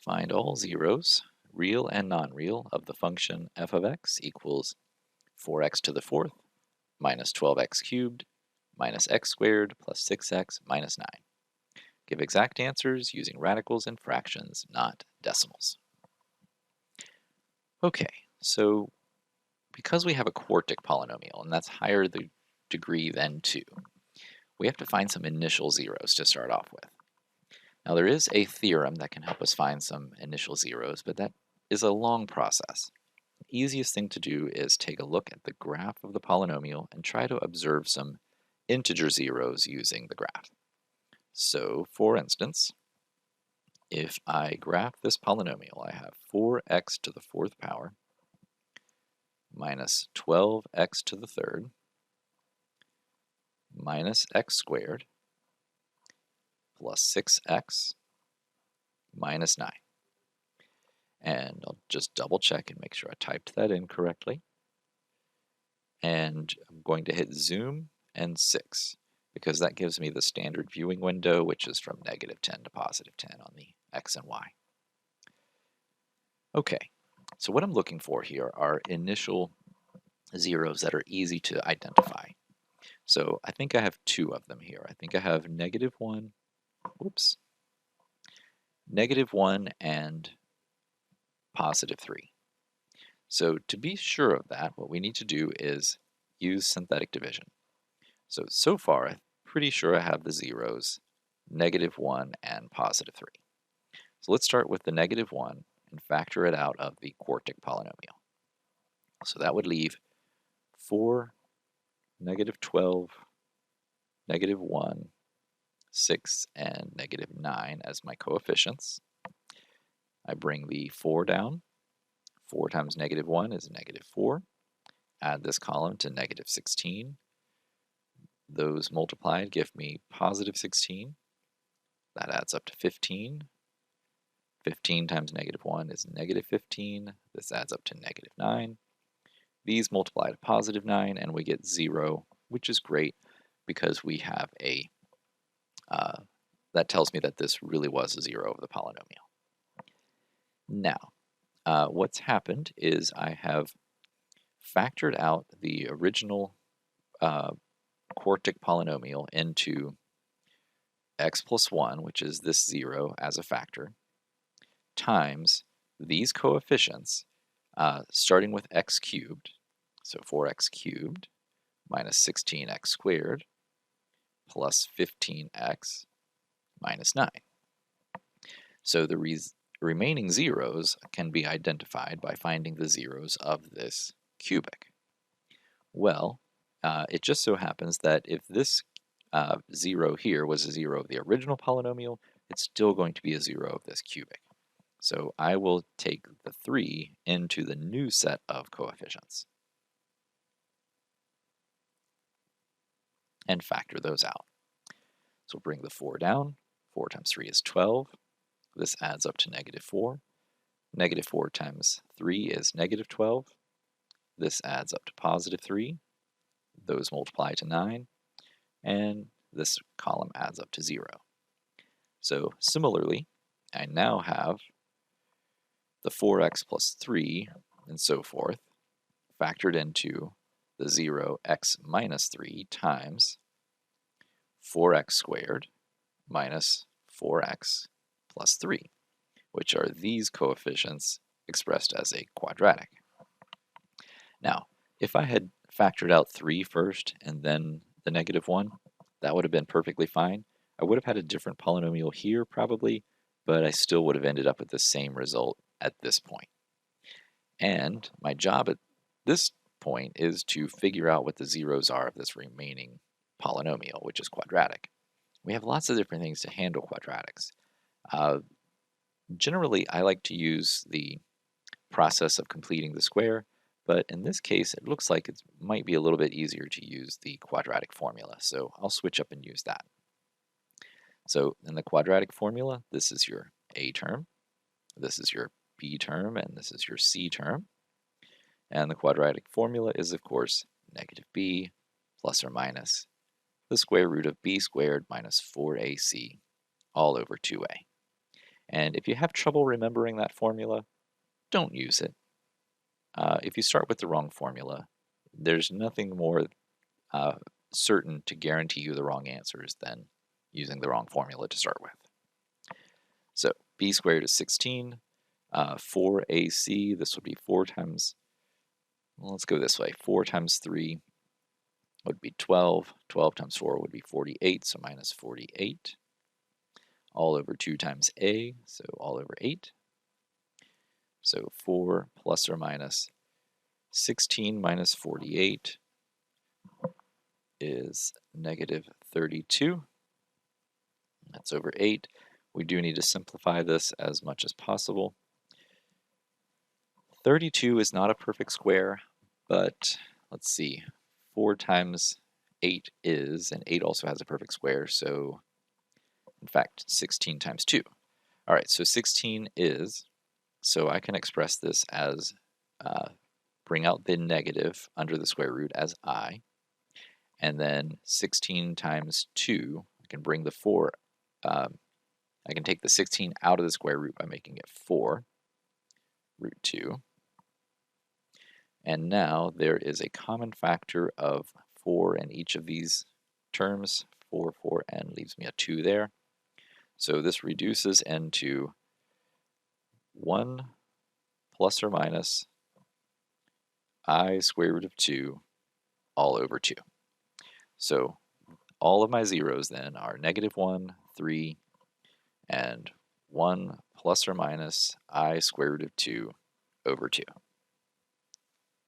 Find all zeros, real and non-real, of the function f of x equals 4x to the fourth minus 12x cubed minus x squared plus 6x minus 9. Give exact answers using radicals and fractions, not decimals. Okay, so because we have a quartic polynomial, and that's higher the degree than 2, we have to find some initial zeros to start off with. Now there is a theorem that can help us find some initial zeros, but that is a long process. The easiest thing to do is take a look at the graph of the polynomial and try to observe some integer zeros using the graph. So, for instance, if I graph this polynomial, I have 4x to the fourth power minus 12x to the third minus x squared plus 6x minus 9. And I'll just double check and make sure I typed that in correctly. And I'm going to hit zoom and 6 because that gives me the standard viewing window, which is from -10 to +10 on the x and y. Okay, so what I'm looking for here are initial zeros that are easy to identify. So I think I have two of them here. I think I have -1, whoops, -1 and +3. So to be sure of that, what we need to do is use synthetic division. So far, I'm pretty sure I have the zeros -1 and +3. So let's start with the -1 and factor it out of the quartic polynomial. So that would leave 4, -12, -1, 6, and -9 as my coefficients. I bring the 4 down. 4 times -1 is -4. Add this column to -16. Those multiplied give me +16. That adds up to 15. 15 times -1 is -15. This adds up to -9. These multiply to +9, and we get 0, which is great because we have a, that tells me that this really was a 0 of the polynomial. Now, what's happened is I have factored out the original quartic polynomial into x plus 1, which is this 0 as a factor, times these coefficients, starting with x cubed, so 4x cubed minus 16x squared plus 15x minus 9. So the remaining zeros can be identified by finding the zeros of this cubic. Well, it just so happens that if this 0 here was a 0 of the original polynomial, it's still going to be a 0 of this cubic. So I will take the 3 into the new set of coefficients and factor those out. So we'll bring the 4 down. 4 times 3 is 12. This adds up to -4. -4 times 3 is -12. This adds up to +3. Those multiply to 9. And this column adds up to 0. So similarly, I now have the 4x plus 3 and so forth factored into the 0 x minus 3 times 4x squared minus 4x plus 3, which are these coefficients expressed as a quadratic. Now, if I had factored out 3 first and then the -1, that would have been perfectly fine. I would have had a different polynomial here probably, but I still would have ended up with the same result at this point. And my job at this point is to figure out what the zeros are of this remaining polynomial, which is quadratic. We have lots of different things to handle quadratics. Generally, I like to use the process of completing the square, but in this case, it looks like it might be a little bit easier to use the quadratic formula, so I'll switch up and use that. So in the quadratic formula, this is your a term, this is your b term, and this is your c term. And the quadratic formula is, of course, -b plus or minus the square root of b squared minus 4ac all over 2a. And if you have trouble remembering that formula, don't use it. If you start with the wrong formula, there's nothing more uh, certain to guarantee you the wrong answers than using the wrong formula to start with. So b squared is 16. 4ac, this would be 4 times, well, let's go this way. 4 times 3 would be 12. 12 times 4 would be 48, so minus 48. All over 2 times a, so all over 8. So 4 plus or minus 16 minus 48 is negative 32. That's over 8. We do need to simplify this as much as possible. 32 is not a perfect square, but let's see. 4 times 8 is, and 8 also has a perfect square, so in fact 16 times 2. All right, so 16 is, so I can express this as, bring out the negative under the square root as I, and then 16 times 2, I can bring the 4, I can take the 16 out of the square root by making it 4 root 2. And now there is a common factor of 4 in each of these terms. 4, 4, n leaves me a 2 there. So this reduces n to 1 plus or minus I square root of 2 all over 2. So all of my zeros then are negative 1, 3, and 1 plus or minus I square root of 2 over 2.